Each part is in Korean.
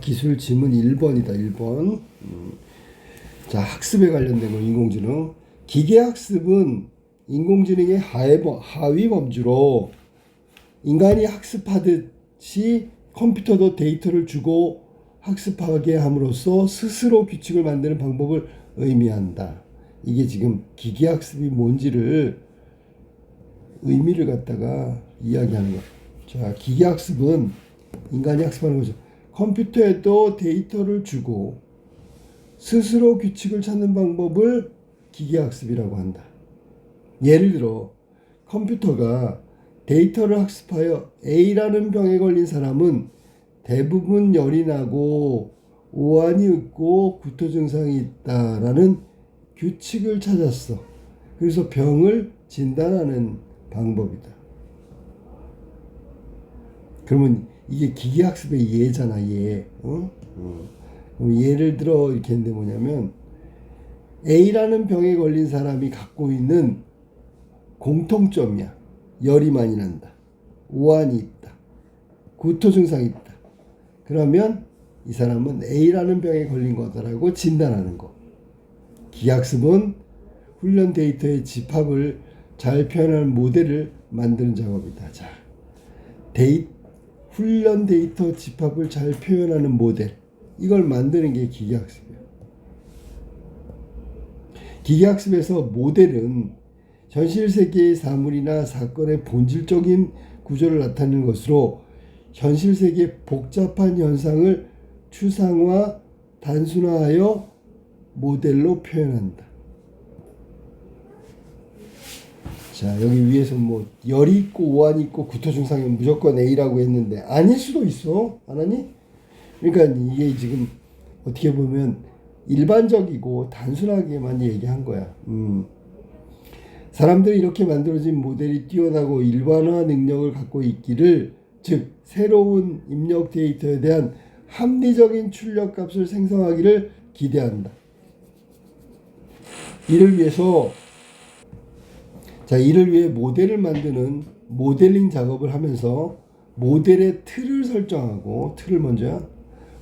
기술 지문 1번이다. 1번. 자, 학습에 관련된 거 인공지능. 기계학습은 인공지능의 하위 범주로 인간이 학습하듯이 컴퓨터도 데이터를 주고 학습하게 함으로써 스스로 규칙을 만드는 방법을 의미한다. 이게 지금 기계학습이 뭔지를 의미를 갖다가 이야기하는 거예요. 자, 기계학습은 인간이 학습하는 거죠. 컴퓨터에도 데이터를 주고 스스로 규칙을 찾는 방법을 기계학습이라고 한다. 예를 들어 컴퓨터가 데이터를 학습하여 A라는 병에 걸린 사람은 대부분 열이 나고 오한이 있고 구토 증상이 있다라는 규칙을 찾았어. 그래서 병을 진단하는 방법이다. 그러면 이게 기계학습의 예잖아, 예. 그럼 예를 들어 이렇게 했는데 뭐냐면 A라는 병에 걸린 사람이 갖고 있는 공통점이야. 열이 많이 난다. 오한이 있다. 구토 증상이 있다. 그러면 이 사람은 A라는 병에 걸린 거다라고 진단하는 거. 기계학습은 훈련 데이터의 집합을 잘 표현하는 모델을 만드는 작업이다. 자, 훈련 데이터 집합을 잘 표현하는 모델. 이걸 만드는 게 기계학습이에요. 기계학습에서 모델은 현실 세계의 사물이나 사건의 본질적인 구조를 나타내는 것으로 현실 세계의 복잡한 현상을 추상화, 단순화하여 모델로 표현한다. 자, 여기 위에서 뭐 열이 있고 오한이 있고 구토 증상이면 무조건 A라고 했는데 아닐 수도 있어. 안 하니? 그러니까 이게 지금 어떻게 보면 일반적이고 단순하게만 얘기한 거야. 사람들이 이렇게 만들어진 모델이 뛰어나고 일반화 능력을 갖고 있기를, 즉 새로운 입력 데이터에 대한 합리적인 출력값을 생성하기를 기대한다. 이를 위해 모델을 만드는 모델링 작업을 하면서 모델의 틀을 설정하고, 틀을 먼저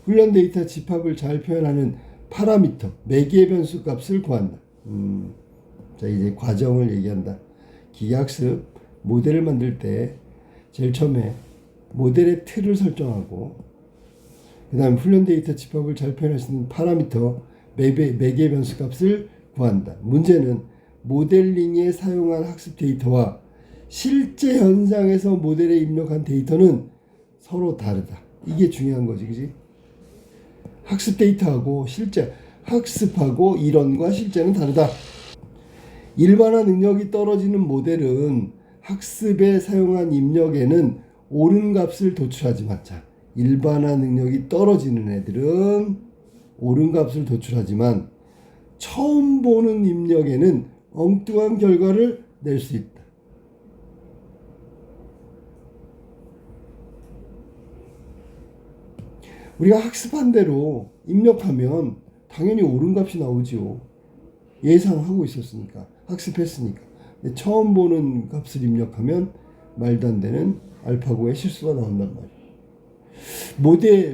훈련 데이터 집합을 잘 표현하는 파라미터, 매개 변수 값을 구한다. 자, 이제 과정을 얘기한다. 기계학습 모델을 만들 때 제일 처음에 모델의 틀을 설정하고, 그 다음 훈련 데이터 집합을 잘 표현할 수 있는 파라미터, 매개 변수 값을 구한다. 문제는 모델링에 사용한 학습 데이터와 실제 현상에서 모델에 입력한 데이터는 서로 다르다. 이게 중요한 거지, 그지? 학습 데이터하고 실제 학습하고 이론과 실제는 다르다. 일반화 능력이 떨어지는 모델은 학습에 사용한 입력에는 옳은 값을 도출하지만, 자, 일반화 능력이 떨어지는 애들은 옳은 값을 도출하지만 처음 보는 입력에는 엉뚱한 결과를 낼 수 있다. 우리가 학습한 대로 입력하면 당연히 옳은 값이 나오죠. 예상하고 있었으니까, 학습했으니까. 근데 처음 보는 값을 입력하면 말도 안 되는 알파고의 실수가 나온단 말이에요.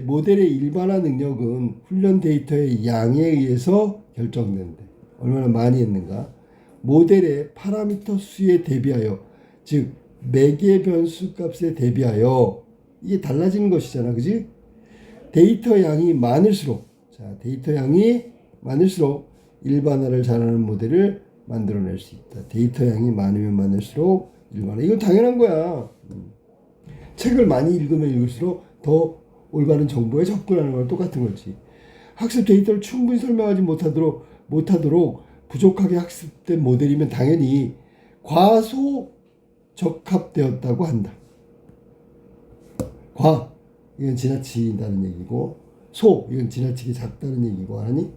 모델의 일반화 능력은 훈련 데이터의 양에 의해서 결정된대. 얼마나 많이 했는가. 모델의 파라미터 수에 대비하여, 즉 매개 변수 값에 대비하여 이게 달라지는 것이잖아, 그지? 데이터 양이 많을수록, 일반화를 잘하는 모델을 만들어낼 수 있다. 데이터 양이 많으면 많을수록 일반화. 이건 당연한 거야. 책을 많이 읽으면 읽을수록 더 올바른 정보에 접근하는 거랑 똑같은 거지. 학습 데이터를 충분히 설명하지 못하도록 부족하게 학습된 모델이면 당연히 과소적합되었다고 한다. 이건 지나친다는 얘기고, 이건 지나치게 작다는 얘기고, 아니?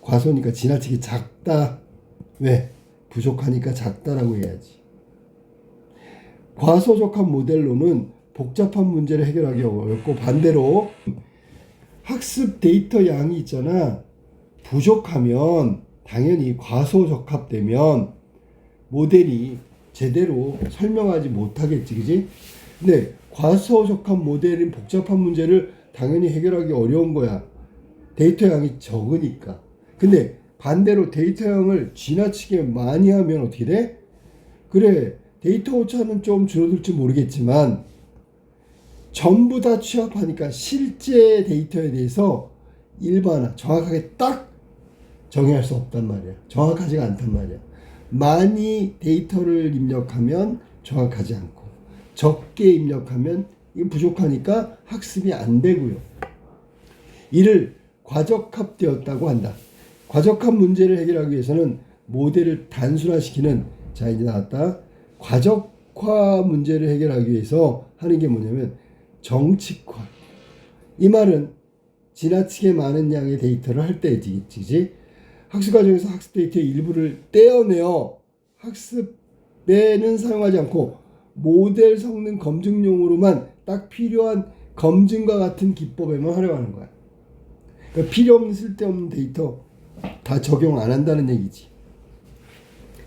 과소니까 지나치게 작다. 왜? 부족하니까 작다라고 해야지. 과소적합 모델로는 복잡한 문제를 해결하기 어렵고, 반대로 학습 데이터 양이 있잖아. 부족하면 당연히 과소적합되면 모델이 제대로 설명하지 못하겠지, 그지? 근데 과소적합 모델인 복잡한 문제를 당연히 해결하기 어려운 거야. 데이터 양이 적으니까. 근데 반대로 데이터 양을 지나치게 많이 하면 어떻게 돼? 그래, 데이터 오차는 좀 줄어들지 모르겠지만 전부 다 취합하니까 실제 데이터에 대해서 일반화, 정확하게 딱 정의할 수 없단 말이야. 정확하지가 않단 말이야. 많이 데이터를 입력하면 정확하지 않고 적게 입력하면 이거 부족하니까 학습이 안 되고요. 이를 과적합되었다고 한다. 과적합 문제를 해결하기 위해서는 모델을 단순화시키는, 자 이제 나왔다. 과적화 문제를 해결하기 위해서 하는 게 뭐냐면 정칙화. 이 말은 지나치게 많은 양의 데이터를 할 때지. 학습 과정에서 학습 데이터의 일부를 떼어내어 학습에는 사용하지 않고 모델 성능 검증용으로만 딱 필요한 검증과 같은 기법에만 활용하는 거야. 그러니까 필요 없는 쓸데없는 데이터 다 적용 안 한다는 얘기지.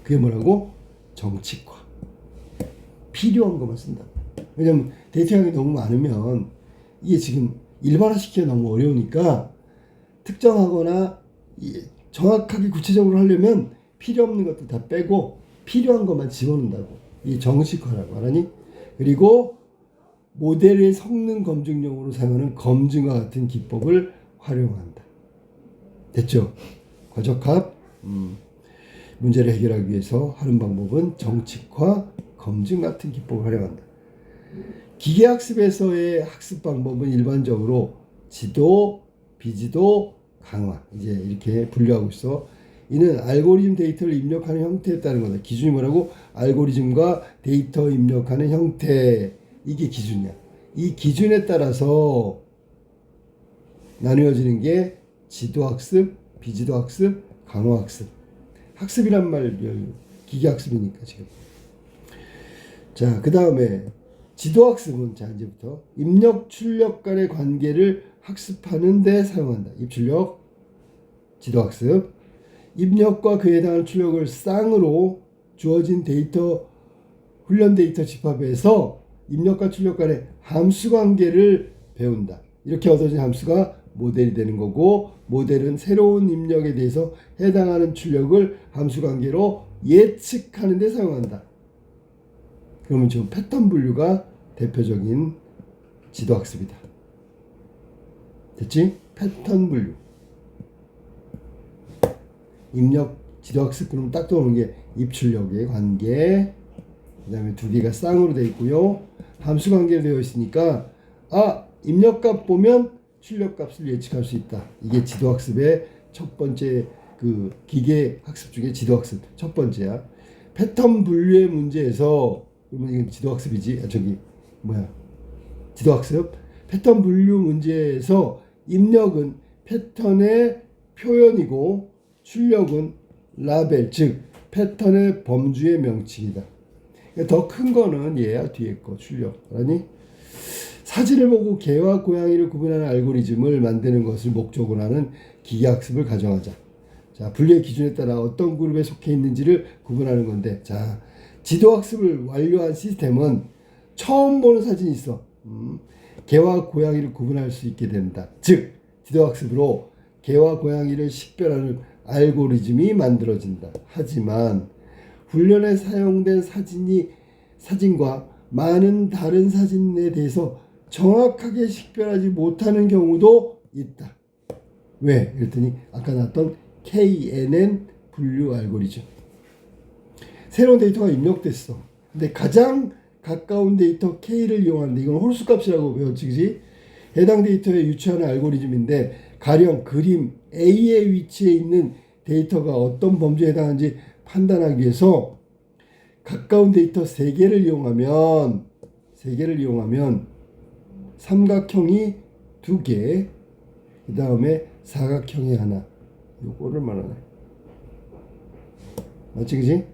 그게 뭐라고? 정칙화. 필요한 것만 쓴다. 왜냐면 데이터 양이 너무 많으면 이게 지금 일반화시키기가 너무 어려우니까 특정하거나 정확하게 구체적으로 하려면 필요 없는 것들 다 빼고 필요한 것만 집어넣는다고. 이 정식화라고 하니. 그리고 모델의 성능 검증용으로 사용하는 검증과 같은 기법을 활용한다. 됐죠? 과적합 문제를 해결하기 위해서 하는 방법은 정칙화, 검증 같은 기법을 활용한다. 기계학습에서의 학습 방법은 일반적으로 지도, 비지도, 강화, 이제 이렇게 분류하고 있어. 이는 알고리즘 데이터를 입력하는 형태에 따른 거다. 기준이 뭐라고? 알고리즘과 데이터 입력하는 형태, 이게 기준이야. 이 기준에 따라서 나누어지는 게 지도학습, 비지도학습, 강화학습. 학습이란 말 기계학습이니까 지금. 자, 그 다음에 지도학습은, 자 이제부터 입력 출력 간의 관계를 학습하는 데 사용한다. 입출력, 지도학습. 입력과 그에 해당하는 출력을 쌍으로 주어진 데이터, 훈련 데이터 집합에서 입력과 출력 간의 함수 관계를 배운다. 이렇게 얻어진 함수가 모델이 되는 거고, 모델은 새로운 입력에 대해서 해당하는 출력을 함수 관계로 예측하는 데 사용한다. 그러면 지금 패턴 분류가 대표적인 지도학습이다. 됐지? 패턴 분류. 입력 지도학습 그러면 딱 떠오르는 게 입출력의 관계, 그 다음에 두 개가 쌍으로 되어 있고요. 함수 관계로 되어 있으니까 입력값 보면 출력값을 예측할 수 있다. 이게 지도학습의 첫 번째 그 기계학습 중에 지도학습 첫 번째야. 패턴 분류의 문제에서, 그러면 이건 지도학습이지. 지도학습. 패턴 분류 문제에서 입력은 패턴의 표현이고 출력은 라벨, 즉 패턴의 범주의 명칭이다. 더 큰 거는 얘야, 뒤에 거 출력. 아니? 사진을 보고 개와 고양이를 구분하는 알고리즘을 만드는 것을 목적으로 하는 기계학습을 가정하자. 자, 분류의 기준에 따라 어떤 그룹에 속해 있는지를 구분하는 건데, 자, 지도학습을 완료한 시스템은 처음 보는 사진이 있어. 개와 고양이를 구분할 수 있게 된다. 즉, 지도학습으로 개와 고양이를 식별하는 알고리즘이 만들어진다. 하지만 훈련에 사용된 사진과 많은 다른 사진에 대해서 정확하게 식별하지 못하는 경우도 있다. 왜? 그랬더니 아까 나왔던 KNN 분류 알고리즘. 새로운 데이터가 입력됐어. 근데 가장 가까운 데이터 K를 이용하는데, 이건 홀수 값이라고 배웠지, 그지? 해당 데이터에 유추하는 알고리즘인데, 가령 그림 A의 위치에 있는 데이터가 어떤 범주에 해당하는지 판단하기 위해서 가까운 데이터 3개를 이용하면 삼각형이 2개, 그 다음에 사각형이 하나. 요거를 말하네. 맞지, 그지?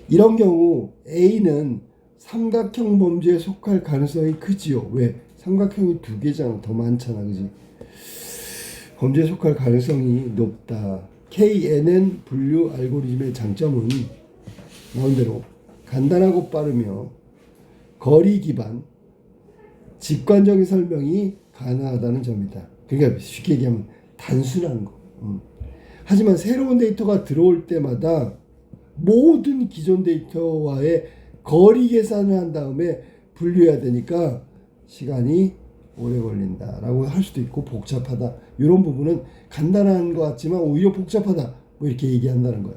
이런 경우 A는 삼각형 범주에 속할 가능성이 크지요. 왜? 삼각형이 2개잖아. 더 많잖아. 그지? 범주에 속할 가능성이 높다. KNN 분류 알고리즘의 장점은 나온 대로 간단하고 빠르며 거리 기반, 직관적인 설명이 가능하다는 점이다. 그러니까 쉽게 얘기하면 단순한 거. 하지만 새로운 데이터가 들어올 때마다 모든 기존 데이터와의 거리 계산을 한 다음에 분류해야 되니까 시간이 오래 걸린다라고 할 수도 있고 복잡하다. 이런 부분은 간단한 것 같지만 오히려 복잡하다. 뭐 이렇게 얘기한다는 거야.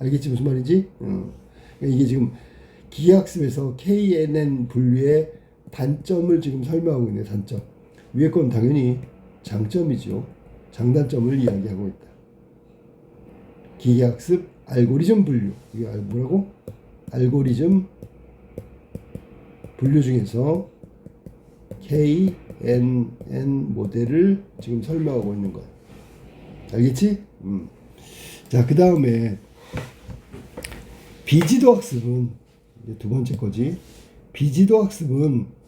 알겠지 무슨 말인지? 그러니까 이게 지금 기계학습에서 KNN 분류의 단점을 지금 설명하고 있네요. 단점. 위에 건 당연히 장점이죠. 장단점을 이야기하고 있다. 기계학습 알고리즘 분류. 이게 뭐라고? 알고리즘 분류 중에서 KNN 모델을 지금 설명하고 있는 거야. 알겠지? 자, 그 다음에 비지도 학습은 두 번째 거지. 비지도 학습은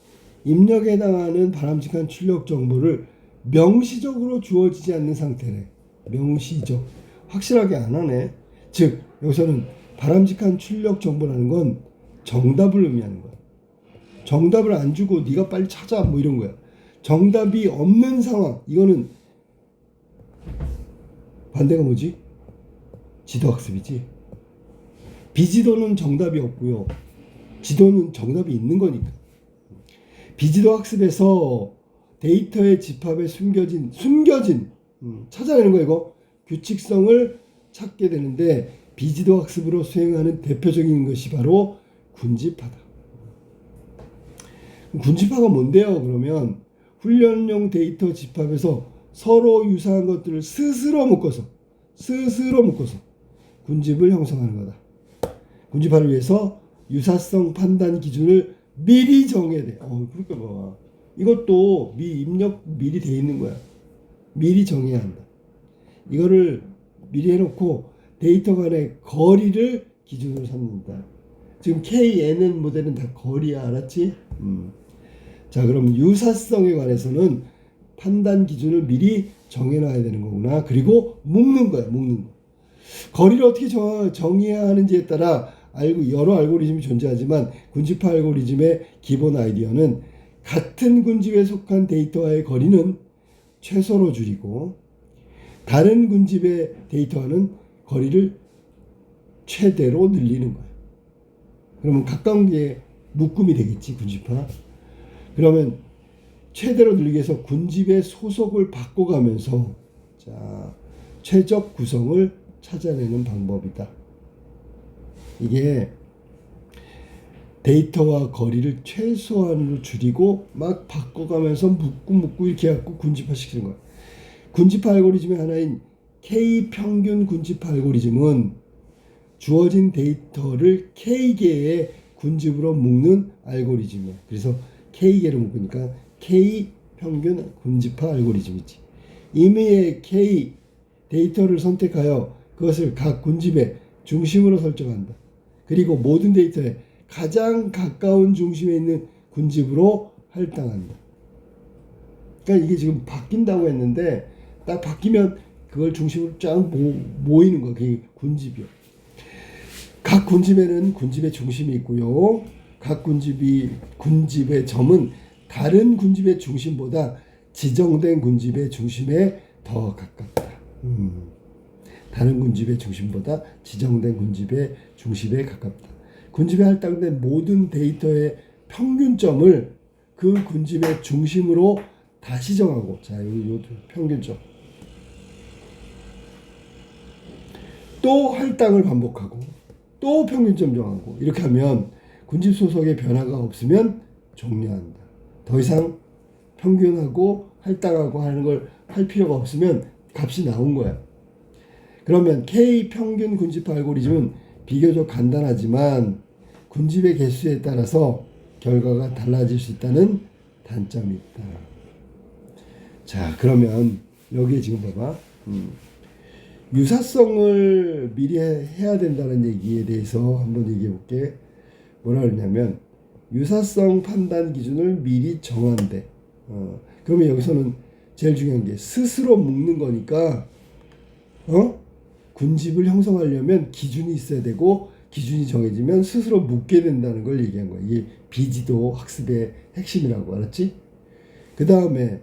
입력에 해당하는 바람직한 출력 정보를 명시적으로 주어지지 않는 상태래. 명시적. 확실하게 안 하네. 즉 여기서는 바람직한 출력 정보라는 건 정답을 의미하는 거야. 정답을 안 주고 네가 빨리 찾아 뭐 이런 거야. 정답이 없는 상황. 이거는 반대가 뭐지? 지도학습이지. 비지도는 정답이 없고요. 지도는 정답이 있는 거니까. 비지도 학습에서 데이터의 집합에 숨겨진 찾아내는 거 이거 규칙성을 찾게 되는데 비지도 학습으로 수행하는 대표적인 것이 바로 군집하다. 군집하가 뭔데요? 그러면 훈련용 데이터 집합에서 서로 유사한 것들을 스스로 묶어서 군집을 형성하는 거다. 군집하를 위해서 유사성 판단 기준을 미리 정해야 돼. 그러니까 봐. 이것도 입력 미리 돼 있는 거야. 미리 정해야 한다. 이거를 미리 해놓고 데이터 간의 거리를 기준으로 삼는다. 지금 KNN 모델은 다 거리야. 알았지? 자, 그럼 유사성에 관해서는 판단 기준을 미리 정해놔야 되는 거구나. 그리고 묶는 거야. 묶는 거. 거리를 어떻게 정해야 하는지에 따라 여러 알고리즘이 존재하지만 군집화 알고리즘의 기본 아이디어는 같은 군집에 속한 데이터와의 거리는 최소로 줄이고 다른 군집의 데이터와는 거리를 최대로 늘리는 거예요. 그러면 가까운 게 묶음이 되겠지, 군집화. 그러면 최대로 늘리기 위해서 군집의 소속을 바꿔가면서 최적 구성을 찾아내는 방법이다. 이게 데이터와 거리를 최소한으로 줄이고 막 바꿔가면서 묶고 이렇게 해갖고 군집화 시키는 거야. 군집화 알고리즘의 하나인 K평균 군집화 알고리즘은 주어진 데이터를 K개의 군집으로 묶는 알고리즘이야. 그래서 K개로 묶으니까 K평균 군집화 알고리즘이지. 임의의 K 데이터를 선택하여 그것을 각 군집의 중심으로 설정한다. 그리고 모든 데이터에 가장 가까운 중심에 있는 군집으로 할당한다. 그러니까 이게 지금 바뀐다고 했는데 딱 바뀌면 그걸 중심으로 쫙 모이는 거야. 그게 군집이요. 각 군집에는 군집의 중심이 있고요. 각 군집의 점은 다른 군집의 중심보다 지정된 군집의 중심에 더 가깝다. 다른 군집의 중심보다 지정된 군집의 중심에 가깝다. 군집에 할당된 모든 데이터의 평균점을 그 군집의 중심으로 다시 정하고, 요 평균점. 또 할당을 반복하고, 또 평균점 정하고, 이렇게 하면 군집 소속의 변화가 없으면 종료한다. 더 이상 평균하고 할당하고 하는 걸 할 필요가 없으면 값이 나온 거야. 그러면 K 평균 군집화 알고리즘은 비교적 간단하지만 군집의 개수에 따라서 결과가 달라질 수 있다는 단점이 있다. 자, 그러면 여기에 지금 봐봐. 유사성을 미리 해야 된다는 얘기에 대해서 한번 얘기해 볼게. 뭐라 그러냐면 유사성 판단 기준을 미리 정한대. 그러면 여기서는 제일 중요한 게 스스로 묶는 거니까 군집을 형성하려면 기준이 있어야 되고 기준이 정해지면 스스로 묶게 된다는 걸 얘기한 거야. 이게 비지도 학습의 핵심이라고. 알았지? 그 다음에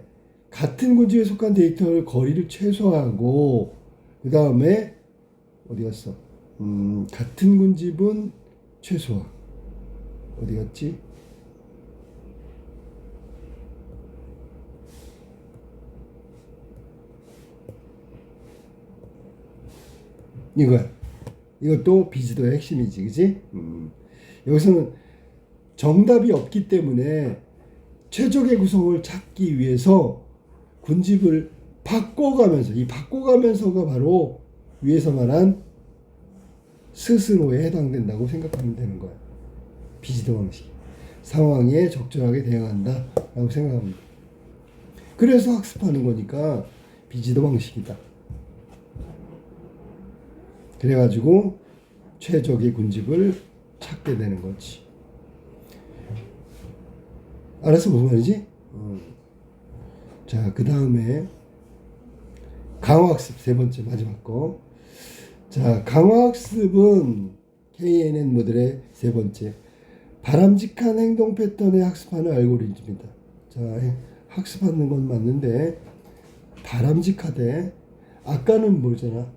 같은 군집에 속한 데이터를 거리를 최소화하고, 그 다음에 어디 갔어? 같은 군집은 최소화. 어디 갔지? 이거야. 이것도 비지도의 핵심이지, 그지? 여기서는 정답이 없기 때문에 최적의 구성을 찾기 위해서 군집을 바꿔가면서, 이 바꿔가면서가 바로 위에서 말한 스스로에 해당된다고 생각하면 되는 거야. 비지도 방식. 상황에 적절하게 대응한다 라고 생각합니다. 그래서 학습하는 거니까 비지도 방식이다. 그래가지고 최적의 군집을 찾게 되는 거지. 알았어? 무슨 말이지? 자, 그 다음에 강화학습 세 번째 마지막 거. 자, 강화학습은 KNN 모델의 세 번째, 바람직한 행동 패턴에 학습하는 알고리즘이다. 자, 학습하는 건 맞는데 바람직하대. 아까는 뭐잖아,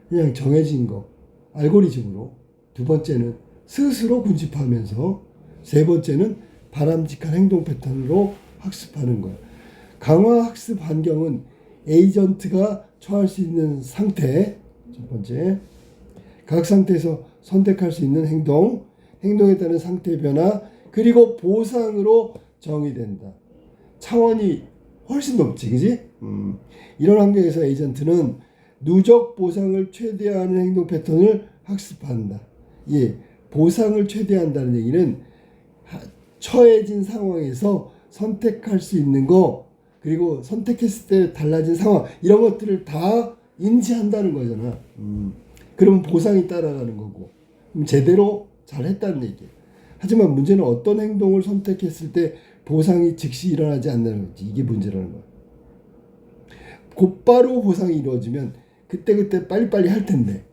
그냥 정해진 거 알고리즘으로, 두 번째는 스스로 군집하면서, 세 번째는 바람직한 행동 패턴으로 학습하는 거야. 강화 학습 환경은 에이전트가 처할 수 있는 상태, 첫 번째, 각 상태에서 선택할 수 있는 행동, 행동에 따른 상태 변화, 그리고 보상으로 정의된다. 차원이 훨씬 높지, 그지? 이런 환경에서 에이전트는 누적 보상을 최대화하는 행동 패턴을 학습한다. 예, 보상을 최대화한다는 얘기는 처해진 상황에서 선택할 수 있는 거, 그리고 선택했을 때 달라진 상황, 이런 것들을 다 인지한다는 거잖아. 그러면 보상이 따라가는 거고, 그럼 제대로 잘했다는 얘기야. 하지만 문제는 어떤 행동을 선택했을 때 보상이 즉시 일어나지 않는 거지. 이게 문제라는 거야. 곧바로 보상이 이루어지면 그때그때 빨리빨리 할 텐데.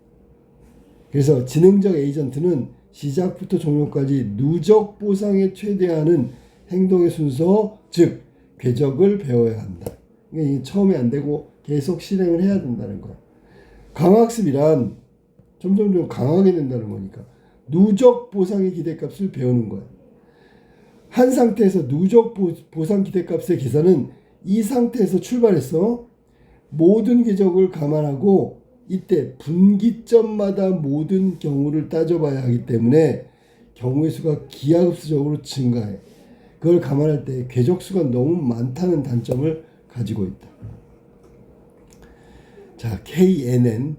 그래서 지능적 에이전트는 시작부터 종료까지 누적 보상에 최대화하는 행동의 순서, 즉 궤적을 배워야 한다. 이게 처음에 안 되고 계속 실행을 해야 된다는 거야. 강학습이란 점점 강하게 된다는 거니까 누적 보상의 기대값을 배우는 거야. 한 상태에서 누적 보상 기대값의 계산은 이 상태에서 출발해서 모든 궤적을 감안하고 이때 분기점마다 모든 경우를 따져봐야 하기 때문에 경우의 수가 기하급수적으로 증가해. 그걸 감안할 때 궤적 수가 너무 많다는 단점을 가지고 있다. 자, KNN,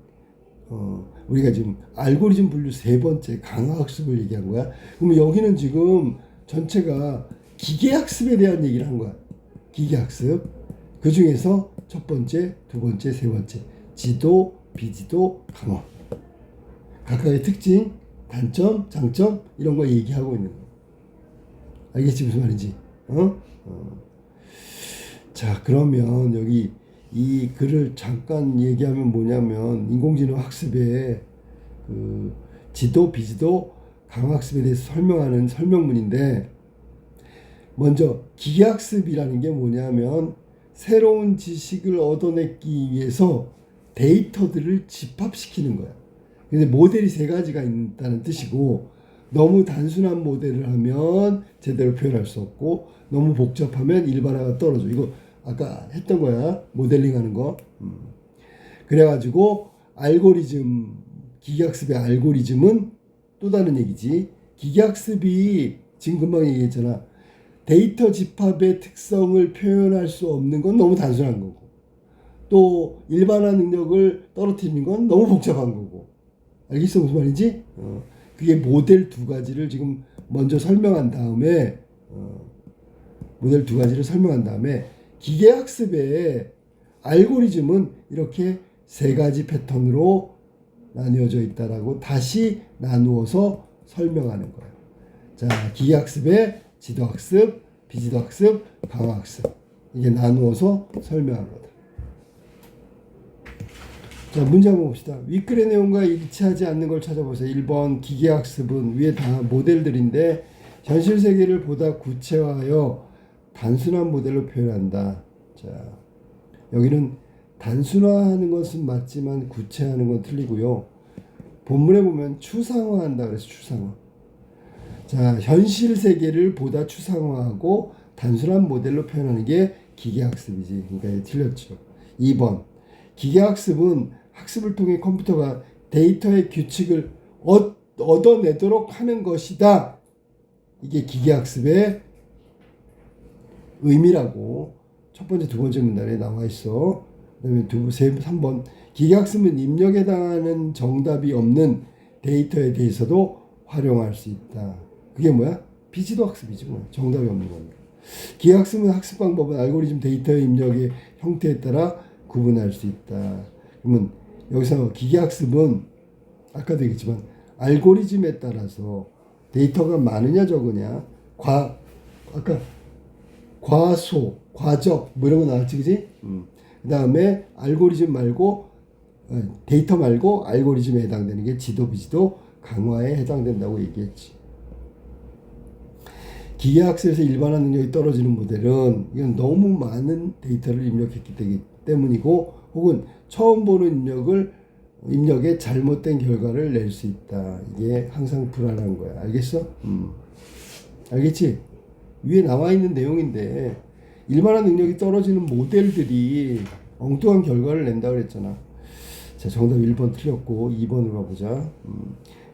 우리가 지금 알고리즘 분류 세 번째 강화학습을 얘기한 거야. 그러면 여기는 지금 전체가 기계학습에 대한 얘기를 한 거야. 기계학습. 그 중에서 첫 번째, 두 번째, 세 번째, 지도, 비지도, 강화. 각각의 특징, 단점, 장점, 이런 거 얘기하고 있는 거. 알겠지? 무슨 말인지? 자, 그러면 여기 이 글을 잠깐 얘기하면 뭐냐면, 인공지능 학습의 그 지도, 비지도, 강화학습에 대해서 설명하는 설명문인데, 먼저 기계학습이라는 게 뭐냐면 새로운 지식을 얻어내기 위해서 데이터들을 집합시키는 거야. 근데 모델이 세 가지가 있다는 뜻이고, 너무 단순한 모델을 하면 제대로 표현할 수 없고, 너무 복잡하면 일반화가 떨어져. 이거 아까 했던 거야. 모델링 하는 거. 그래가지고 알고리즘, 기계학습의 알고리즘은 또 다른 얘기지. 기계학습이 지금 금방 얘기했잖아. 데이터 집합의 특성을 표현할 수 없는 건 너무 단순한 거고, 또 일반화 능력을 떨어뜨리는 건 너무 복잡한 거고. 알겠어? 무슨 말인지? 그게 모델 두 가지를 지금 먼저 설명한 다음에, 모델 두 가지를 설명한 다음에, 기계학습의 알고리즘은 이렇게 세 가지 패턴으로 나뉘어져 있다라고 다시 나누어서 설명하는 거예요. 자, 기계학습의 지도학습, 비지도학습, 강화학습, 이게 나누어서 설명한 거다. 자, 문제 한번 봅시다. 윗글의 내용과 일치하지 않는 걸 찾아보세요. 1번 기계학습은 위에 다 모델들인데 현실 세계를 보다 구체화하여 단순한 모델로 표현한다. 자, 여기는 단순화하는 것은 맞지만 구체화하는 건 틀리고요. 본문에 보면 추상화한다 그래서 추상화. 자, 현실 세계를 보다 추상화하고 단순한 모델로 표현하는 게 기계학습이지. 그러니까 틀렸죠. 2번. 기계학습은 학습을 통해 컴퓨터가 데이터의 규칙을 얻어내도록 하는 것이다. 이게 기계학습의 의미라고 첫 번째, 두 번째 문단에 나와 있어. 그다음에 3번. 기계학습은 입력에 해당하는 정답이 없는 데이터에 대해서도 활용할 수 있다. 그게 뭐야? 비지도 학습이지 뭐. 정답이 없는 겁니다. 기계학습은 학습 방법은 알고리즘 데이터의 입력의 형태에 따라 구분할 수 있다. 그러면 여기서 기계학습은 아까도 얘기했지만 알고리즘에 따라서 데이터가 많으냐 적으냐, 아까 과소, 과적 뭐 이런 거 나왔지, 그지? 그 다음에 알고리즘 말고 데이터 말고 알고리즘에 해당되는 게 지도, 비지도 강화에 해당된다고 얘기했지. 기계학습에서 일반화 능력이 떨어지는 모델은 이건 너무 많은 데이터를 입력했기 때문이고 혹은 처음 보는 입력에 잘못된 결과를 낼 수 있다. 이게 항상 불안한 거야. 알겠어? 알겠지? 위에 나와 있는 내용인데 일반화 능력이 떨어지는 모델들이 엉뚱한 결과를 낸다 그랬잖아. 자, 정답 1번 틀렸고 2번으로 가보자.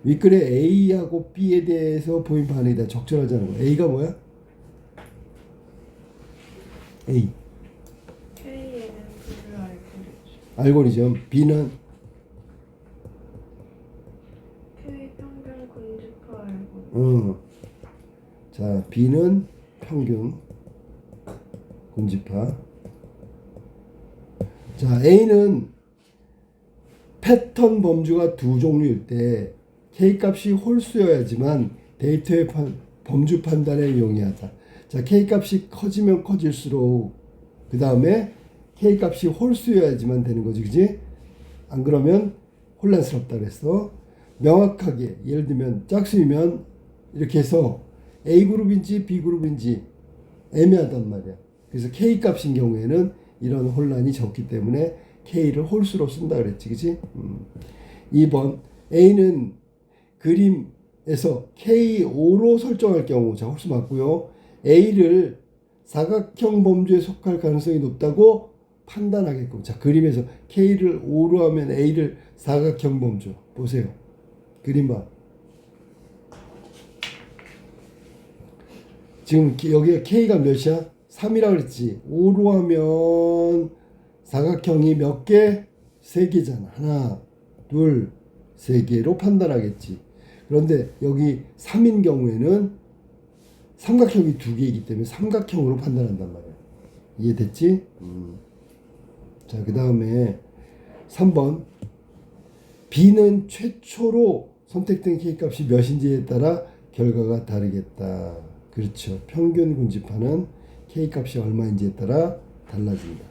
윗글에 A하고 B에 대해서 보인 반응이 다 적절하자는 거야. A가 뭐야? A. K에는 불 알고리즘. B는 K 평균 군집화 알고리즘. 자, B는 평균 군집화. 자, A는 패턴 범주가 두 종류일 때 K값이 홀수여야지만 데이터의 범주 판단에 용이하다. 자, K값이 커지면 커질수록 그 다음에 K값이 홀수여야지만 되는 거지, 그지? 안 그러면 혼란스럽다 그랬어. 명확하게 예를 들면 짝수이면 이렇게 해서 A그룹인지 B그룹인지 애매하단 말이야. 그래서 K값인 경우에는 이런 혼란이 적기 때문에 K를 홀수로 쓴다 그랬지, 그지? 2번 A는 그림에서 K5로 설정할 경우, 자, 홀수 맞고요. A를 사각형 범주에 속할 가능성이 높다고 판단하게끔. 자, 그림에서 K를 5로 하면 A를 사각형 범주. 보세요. 그림 봐. 지금 여기가 K가 몇이야? 3이라 그랬지. 5로 하면 사각형이 몇 개? 3개잖아. 하나, 둘, 3개로 판단하겠지. 그런데 여기 3인 경우에는 삼각형이 2개이기 때문에 삼각형으로 판단한단 말이야. 이해됐지? 자, 그 다음에 3번. B는 최초로 선택된 K값이 몇인지에 따라 결과가 다르겠다. 그렇죠. 평균 군집하는 K값이 얼마인지에 따라 달라진다.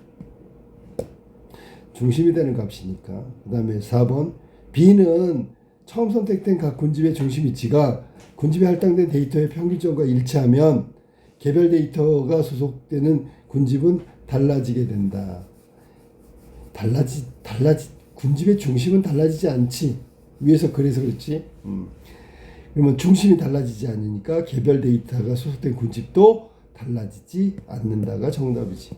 중심이 되는 값이니까. 그 다음에 4번. B는 처음 선택된 각 군집의 중심 위치가 군집에 할당된 데이터의 평균점과 일치하면 개별 데이터가 소속되는 군집은 달라지게 된다. 군집의 중심은 달라지지 않지. 위에서 그래서 그렇지. 그러면 중심이 달라지지 않으니까 개별 데이터가 소속된 군집도 달라지지 않는다가 정답이지.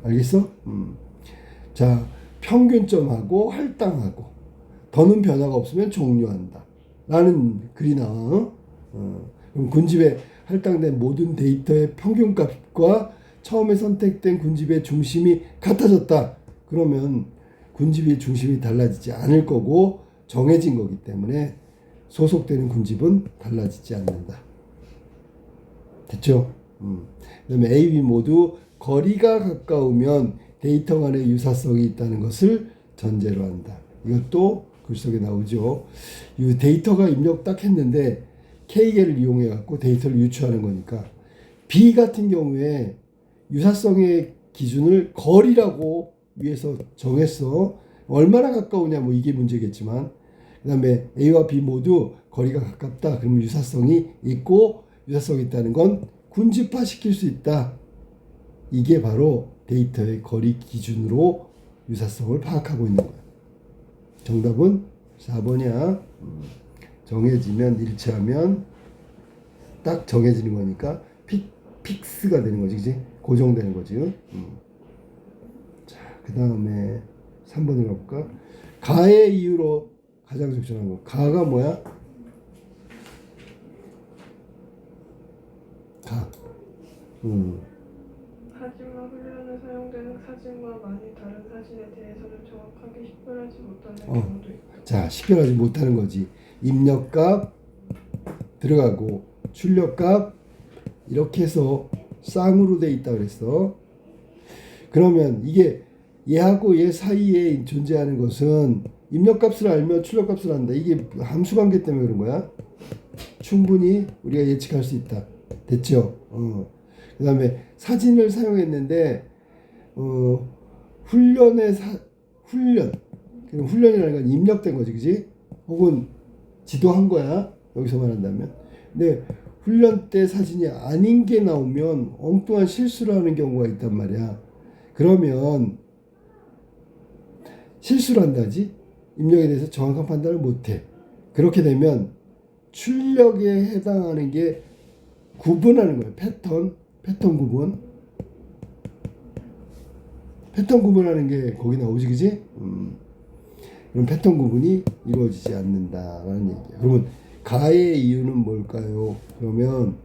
알겠어? 자, 평균점하고 할당하고 더는 변화가 없으면 종료한다. 라는 글이 나와. 그럼 군집에 할당된 모든 데이터의 평균값과 처음에 선택된 군집의 중심이 같아졌다. 그러면 군집의 중심이 달라지지 않을 거고 정해진 거기 때문에 소속되는 군집은 달라지지 않는다. 됐죠? 그 다음에 A, B 모두 거리가 가까우면 데이터 간의 유사성이 있다는 것을 전제로 한다. 이것도 글 속에 나오죠. 이 데이터가 입력 딱 했는데 K개를 이용해 갖고 데이터를 유추하는 거니까 B 같은 경우에 유사성의 기준을 거리라고 위에서 정했어. 얼마나 가까우냐 뭐 이게 문제겠지만 그 다음에 A와 B 모두 거리가 가깝다. 그러면 유사성이 있고 유사성이 있다는 건 군집화시킬 수 있다. 이게 바로 데이터의 거리 기준으로 유사성을 파악하고 있는 거야. 정답은 4번이야. 정해지면 일치하면 딱 정해지는 거니까 픽스가 되는 거지, 그지? 고정되는 거지. 자, 그 다음에 3번을 가볼까? 가의 이유로 가장 적절한 거. 가가 뭐야? 가. 하지만 훈련에 사용되는 사진과 많이 다른 사진에 대해서는 정확하게 식별하지 못하는 경우도 있다. 자, 식별하지 못하는 거지. 입력값 들어가고 출력값 이렇게 해서 쌍으로 돼 있다 그랬어. 그러면 이게 얘하고 얘 사이에 존재하는 것은 입력값을 알면 출력값을 안다. 이게 함수 관계 때문에 그런 거야. 충분히 우리가 예측할 수 있다. 됐죠? 그 다음에 사진을 사용했는데 훈련이라는 건 입력된 거지, 그지? 혹은 지도한 거야, 여기서 말한다면. 근데 훈련 때 사진이 아닌 게 나오면 엉뚱한 실수를 하는 경우가 있단 말이야. 그러면 실수를 한다지, 입력에 대해서 정확한 판단을 못해. 그렇게 되면 출력에 해당하는 게 구분하는 거예요. 패턴 구분. 패턴 구분하는 게 거기 나오지, 그지? 그럼 패턴 구분이 이루어지지 않는다라는 얘기야. 그러면 가의 이유는 뭘까요? 그러면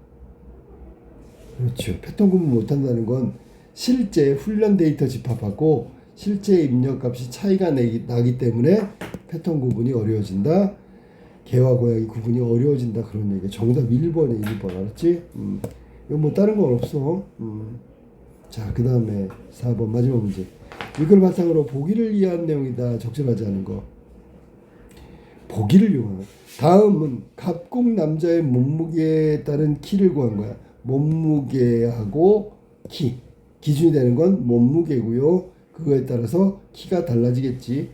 그렇죠. 패턴 구분 못한다는 건 실제 훈련 데이터 집합하고 실제 입력값이 차이가 나기 때문에 패턴 구분이 어려워진다. 개와 고양이 구분이 어려워진다. 그런 얘기야. 정답 1번에 1번. 알았지? 이거 뭐 다른 건 없어. 자, 그 다음에 4번 마지막 문제. 이걸 바탕으로 보기를 이해한 내용이다. 적절하지 않은 거. 보기를 이용하는. 다음은 갑국 남자의 몸무게에 따른 키를 구한 거야. 몸무게하고 키. 기준이 되는 건 몸무게고요. 그거에 따라서 키가 달라지겠지.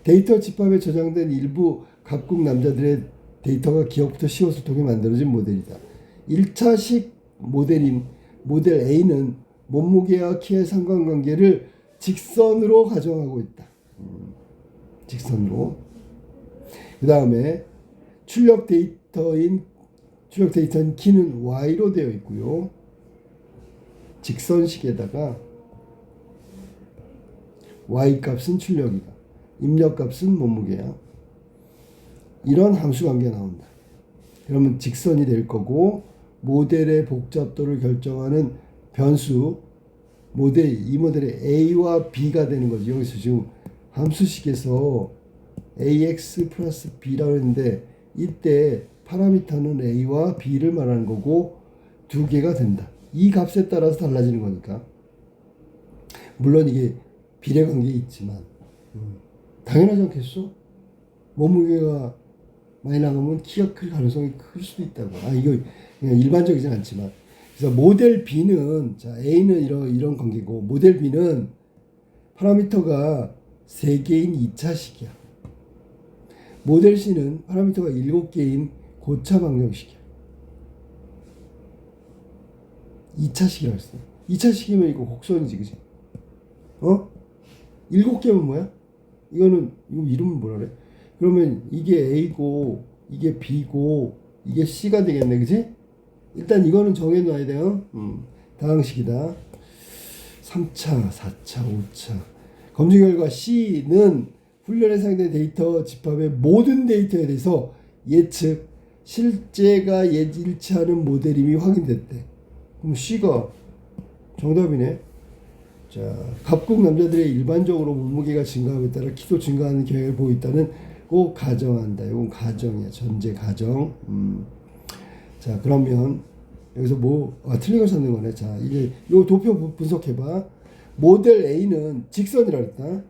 데이터 집합에 저장된 일부 갑국 남자들의 데이터가 기억부터 시옷을 통해 만들어진 모델이다. 1차식 모델인 모델 A는 몸무게와 키의 상관관계를 직선으로 가정하고 있다. 직선으로. 그 다음에 출력 데이터인 키는 Y로 되어 있고요. 직선식에다가 Y 값은 출력이다. 입력 값은 몸무게야. 이런 함수 관계가 나온다. 그러면 직선이 될 거고, 모델의 복잡도를 결정하는 변수, 이 모델의 A와 B가 되는 거지. 여기서 지금 함수식에서 AX 플러스 B라고 했는데, 이때 파라미터는 A와 B를 말하는 거고, 두 개가 된다. 이 값에 따라서 달라지는 거니까. 물론 이게 비례관계가 있지만, 당연하지 않겠어? 몸무게가 많이 나가면 키가 클 가능성이 클 수도 있다고. 이거 그냥 일반적이진 않지만. 그래서 모델 B는, 자, A는 이런 관계고, 모델 B는 파라미터가 3개인 2차식이야. 모델 C는 파라미터가 7개인 고차 방정식이야. 2차식이라고 했어. 2차식이면 이거 곡선이지, 그지? 7개면 뭐야? 이거 이름은 뭐라 그래? 그러면 이게 A고, 이게 B고, 이게 C가 되겠네, 그지? 일단 이거는 정해놔야 돼요. 다항식이다. 3차, 4차, 5차. 검증 결과 C는 훈련에 사용된 데이터 집합의 모든 데이터에 대해서 예측, 실제가 일치하는 모델임이 확인됐대. 그럼 C가 정답이네. 자, 갑국 남자들의 일반적으로 몸무게가 증가함에 따라 키도 증가하는 경향을 보이고 있다는 거 가정한다. 이건 가정이야. 전제 가정. 자, 그러면 여기서 틀린 걸 찾는 거네. 자, 이제 요 도표 분석해봐. 모델 A는 직선이라 그랬다.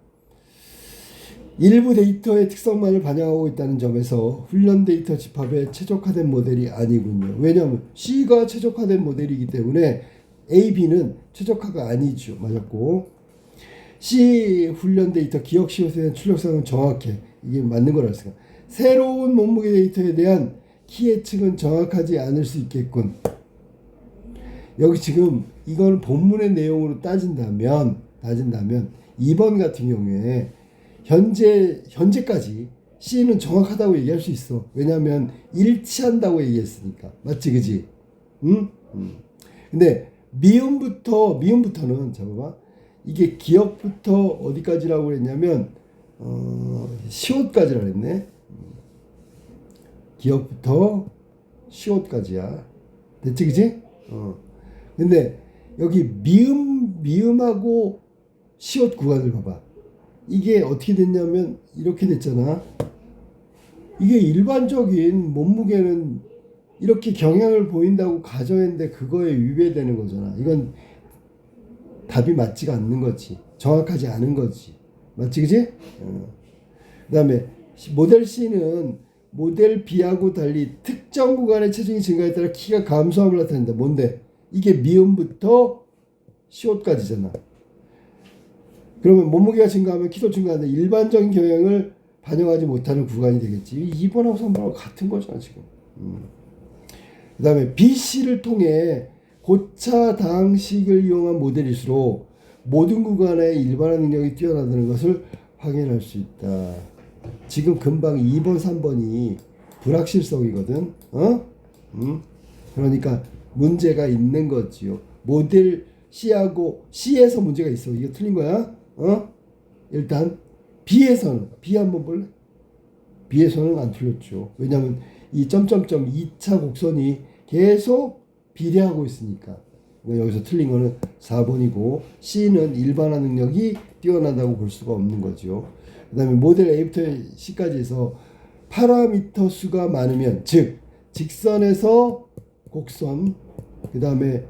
일부 데이터의 특성만을 반영하고 있다는 점에서 훈련 데이터 집합에 최적화된 모델이 아니군요. 왜냐하면 C가 최적화된 모델이기 때문에 A, B는 최적화가 아니죠. 맞았고, C 훈련 데이터 기억 시옷에 대한 출력상은 정확해. 이게 맞는 거라 했으니까. 새로운 몸무게 데이터에 대한 키 예측은 정확하지 않을 수 있겠군. 여기 지금 이건 본문의 내용으로 따진다면 2번 같은 경우에 현재까지 C는 정확하다고 얘기할 수 있어. 왜냐하면 일치한다고 얘기했으니까. 맞지, 그지? 응? 근데 미음부터는 잡아봐. 이게 기억부터 어디까지라고 그랬냐면 시옷까지라 그랬네. 기억부터 시옷까지야. 됐지, 그지? 근데 여기 미음하고 시옷 구간을 봐봐. 이게 어떻게 됐냐면 이렇게 됐잖아. 이게 일반적인 몸무게는 이렇게 경향을 보인다고 가정했는데 그거에 위배되는 거잖아. 이건 답이 맞지가 않는 거지. 정확하지 않은 거지. 맞지, 그지? 그 다음에 모델 C는 모델 B하고 달리 특정 구간의 체중이 증가에 따라 키가 감소함을 나타낸다. 뭔데? 이게 미음부터 시옷까지잖아. 그러면 몸무게가 증가하면 키도 증가하는데 일반적인 경향을 반영하지 못하는 구간이 되겠지. 2번하고 3번하고 같은 거잖아 지금. 그 다음에 BC를 통해 고차 다항식을 이용한 모델일수록 모든 구간의 일반화 능력이 뛰어나다는 것을 확인할 수 있다. 지금 금방 2번 3번이 불확실성이거든. 그러니까 문제가 있는 거지요. 모델 C하고 C에서 문제가 있어. 이거 틀린 거야. 일단 B에서는 B 한번 볼래? B에서는 안 틀렸죠. 왜냐하면 이 점점점 2차 곡선이 계속 비례하고 있으니까. 그러니까 여기서 틀린 거는 4번이고 C는 일반화 능력이 뛰어나다고 볼 수가 없는 거죠. 그 다음에 모델 A부터 C까지 해서 파라미터 수가 많으면 즉 직선에서 곡선 그 다음에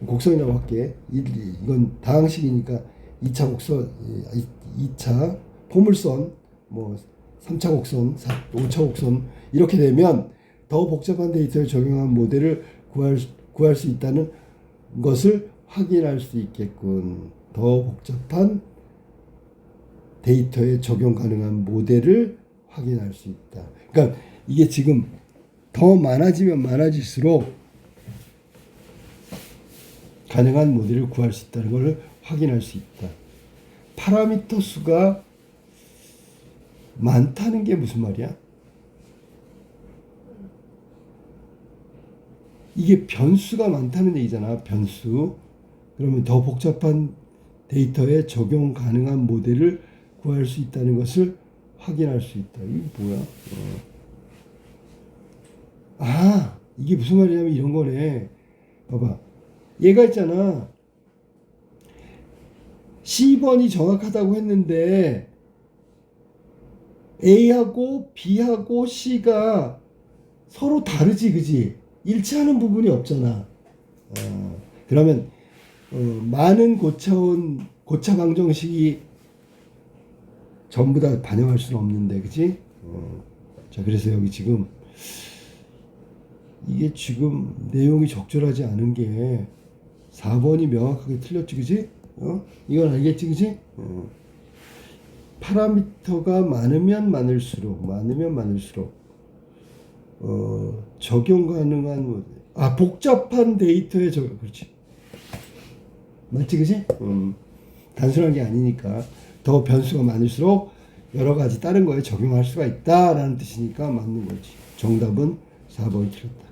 곡선이라고 할게. 이건 다항식이니까 2차 곡선, 2차 포물선, 뭐 3차 곡선, 5차 곡선 이렇게 되면 더 복잡한 데이터를 적용한 모델을 구할 수 있다는 것을 확인할 수 있겠군. 더 복잡한 데이터에 적용 가능한 모델을 확인할 수 있다. 그러니까 이게 지금 더 많아지면 많아질수록 가능한 모델을 구할 수 있다는 것을 확인할 수 있다. 파라미터 수가 많다는 게 무슨 말이야? 이게 변수가 많다는 얘기잖아. 변수. 그러면 더 복잡한 데이터에 적용 가능한 모델을 구할 수 있다는 것을 확인할 수 있다. 이게 뭐야? 아, 이게 무슨 말이냐면 이런 거네. 봐봐. 얘가 있잖아. C번이 정확하다고 했는데 A하고 B하고 C가 서로 다르지, 그지? 일치하는 부분이 없잖아. 그러면 많은 고차 방정식이 전부 다 반영할 수는 없는데, 그지? 자, 그래서 여기 지금 이게 지금 내용이 적절하지 않은 게 4번이 명확하게 틀렸지, 그지? 이건 알겠지, 그지? 파라미터가 많으면 많을수록 적용 가능한 복잡한 데이터에 적용, 그렇지, 맞지, 그지? 단순한 게 아니니까 더 변수가 많을수록 여러 가지 다른 거에 적용할 수가 있다라는 뜻이니까 맞는 거지. 정답은 4번이 틀렸다.